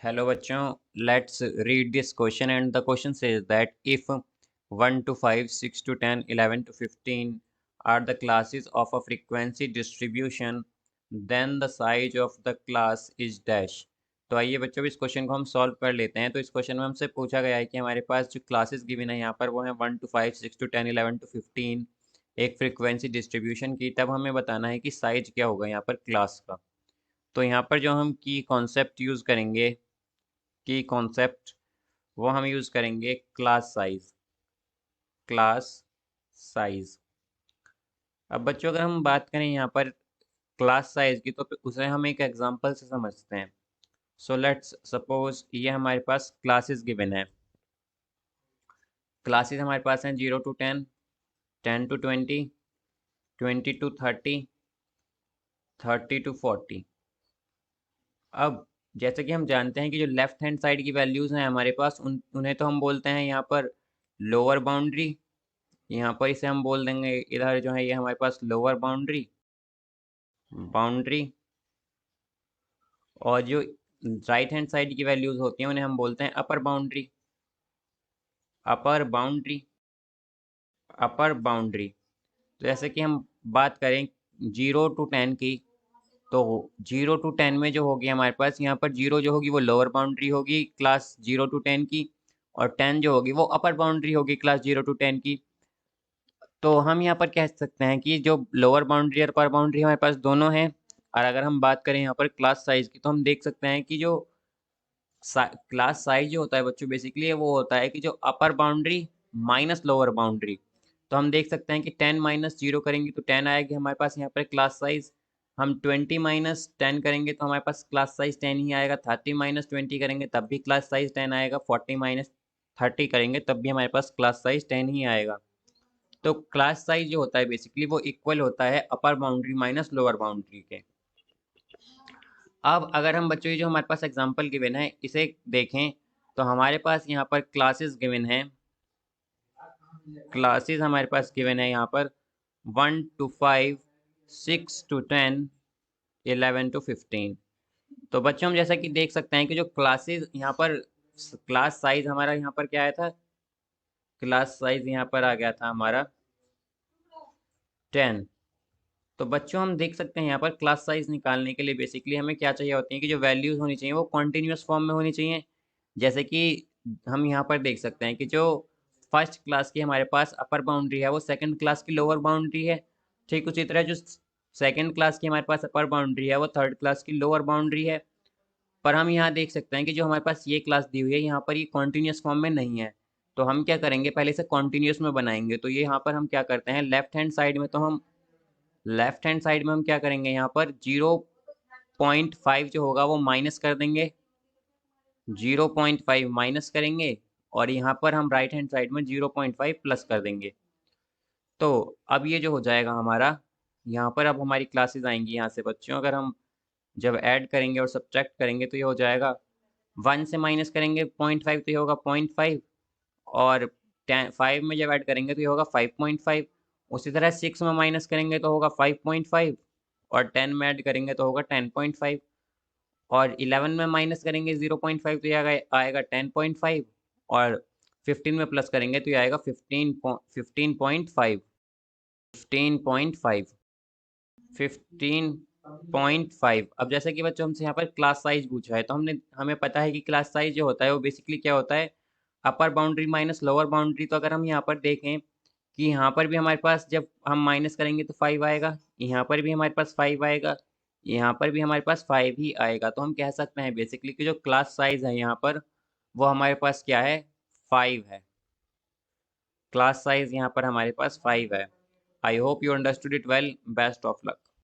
Hello बच्चों, let's read this question and the question says that if 1 to 5, 6 to 10, 11 to 15 are the classes of a frequency distribution, then the size of the class is dash। तो आइए बच्चों इस question को हम solve कर लेते हैं। तो इस क्वेश्चन में हमसे पूछा गया है कि हमारे पास जो क्लासेस गिवन है यहाँ पर वो है 1 to 5, 6 to 10, 11 to 15 एक फ्रीक्वेंसी डिस्ट्रीब्यूशन की। तब हमें बताना है कि साइज क्या होगा यहाँ पर क्लास का। तो यहाँ पर जो हम की कॉन्सेप्ट यूज़ करेंगे, की कॉन्सेप्ट वो हम यूज़ करेंगे क्लास साइज। Class size. अब बच्चों अगर हम बात करें यहाँ पर क्लास साइज की तो उसे हम एक एग्जांपल से समझते हैं। सो लेट्स सपोज ये हमारे पास क्लासेस गिवन है। क्लासेस हमारे पास हैं 0 to 10, 10 to 20, 20 to 30, 30 to 40। अब जैसे कि हम जानते हैं कि जो लेफ्ट हैंड साइड की वैल्यूज़ हैं हमारे पास उन्हें तो हम बोलते हैं यहाँ पर लोअर बाउंड्री। यहाँ पर इसे हम बोल देंगे, इधर जो है ये हमारे पास लोअर बाउंड्री बाउंड्री और जो राइट हैंड साइड की वैल्यूज होती हैं उन्हें हम बोलते हैं अपर बाउंड्री। अपर बाउंड्री अपर बाउंड्री। तो जैसे कि हम बात करें 0 to 10 की, तो 0 to 10 में जो होगी हमारे पास यहाँ पर 0 जो होगी वो लोअर बाउंड्री होगी क्लास 0 to 10 की, और 10 जो होगी वो अपर बाउंड्री होगी क्लास 0 to 10 की। तो हम यहाँ पर कह सकते हैं कि जो लोअर बाउंड्री और अपर बाउंड्री हमारे पास दोनों हैं। और अगर हम बात करें यहाँ पर क्लास साइज की तो हम देख सकते हैं कि जो क्लास साइज जो होता है बच्चों बेसिकली वो होता है कि जो अपर बाउंड्री माइनस लोअर बाउंड्री। तो हम देख सकते हैं कि 10 माइनस 0 करेंगे तो 10 आएगी हमारे पास यहाँ पर क्लास साइज। हम 20 माइनस 10 करेंगे तो हमारे पास क्लास साइज 10 ही आएगा। 30 माइनस 20 करेंगे तब भी क्लास साइज 10 आएगा। 40 माइनस 30 करेंगे तब भी हमारे पास क्लास साइज 10 ही आएगा। तो क्लास साइज जो होता है बेसिकली वो इक्वल होता है अपर बाउंड्री माइनस लोअर बाउंड्री के। अब अगर हम बच्चों ये जो हमारे पास एग्जांपल गिवन है इसे देखें तो हमारे पास यहाँ पर क्लासेस गिवन है। क्लासेस हमारे पास गिवन है यहाँ पर 1 to 5, 6 to 10, 11 to 15। तो बच्चों हम जैसा कि देख सकते हैं कि जो क्लासेस यहाँ पर क्लास साइज हमारा यहाँ पर क्या आया था, क्लास साइज यहाँ पर आ गया था हमारा 10। तो बच्चों हम देख सकते हैं यहाँ पर क्लास साइज निकालने के लिए बेसिकली हमें क्या चाहिए होती है कि जो वैल्यूज होनी चाहिए वो कॉन्टिन्यूस फॉर्म में होनी चाहिए। जैसे कि हम यहाँ पर देख सकते हैं कि जो फर्स्ट क्लास की हमारे पास अपर बाउंड्री है वो सेकंड क्लास की लोअर बाउंड्री है। ठीक उसी तरह जो सेकंड क्लास की हमारे पास अपर बाउंड्री है वो थर्ड क्लास की लोअर बाउंड्री है। पर हम यहाँ देख सकते हैं कि जो हमारे पास ये क्लास दी हुई है यहाँ पर ये कॉन्टिन्यूस फॉर्म में नहीं है। तो हम क्या करेंगे, पहले इसे कॉन्टिन्यूस में बनाएंगे। तो ये यहाँ पर हम क्या करते हैं, लेफ्ट हैंड साइड में हम क्या करेंगे, यहाँ पर 0.5 जो होगा वो माइनस कर देंगे। 0.5 माइनस करेंगे और यहाँ पर हम राइट हैंड साइड में 0.5 प्लस कर देंगे। तो अब ये जो हो जाएगा हमारा, यहाँ पर अब हमारी क्लासेस आएंगी यहाँ से बच्चों। अगर हम जब ऐड करेंगे और सब्ट्रैक्ट करेंगे तो ये हो जाएगा 1 से माइनस करेंगे 0.5 तो ये होगा 0.5, और 5 में जब ऐड करेंगे तो ये होगा 5.5। उसी तरह 6 में माइनस करेंगे तो होगा 5.5, और 10 में ऐड करेंगे तो होगा 10.5, और 11 में माइनस करेंगे 0.5 तो ये आएगा 10.5, और 15 में प्लस करेंगे तो ये आएगा 15.5। 15.5 15.5। अब जैसे कि बच्चों हमसे यहाँ पर क्लास साइज पूछा है तो हमें पता है कि क्लास साइज जो होता है वो बेसिकली क्या होता है, अपर बाउंड्री माइनस लोअर बाउंड्री। तो अगर हम यहाँ पर देखें कि यहाँ पर भी हमारे पास जब हम माइनस करेंगे तो 5 आएगा, यहाँ पर भी हमारे पास 5 आएगा, यहाँ पर भी हमारे पास 5 ही आएगा। तो हम कह सकते हैं बेसिकली कि जो क्लास साइज है यहाँ पर वो हमारे पास क्या है, 5 है। क्लास साइज यहाँ पर हमारे पास 5 है। I hope you understood it well. Best of luck.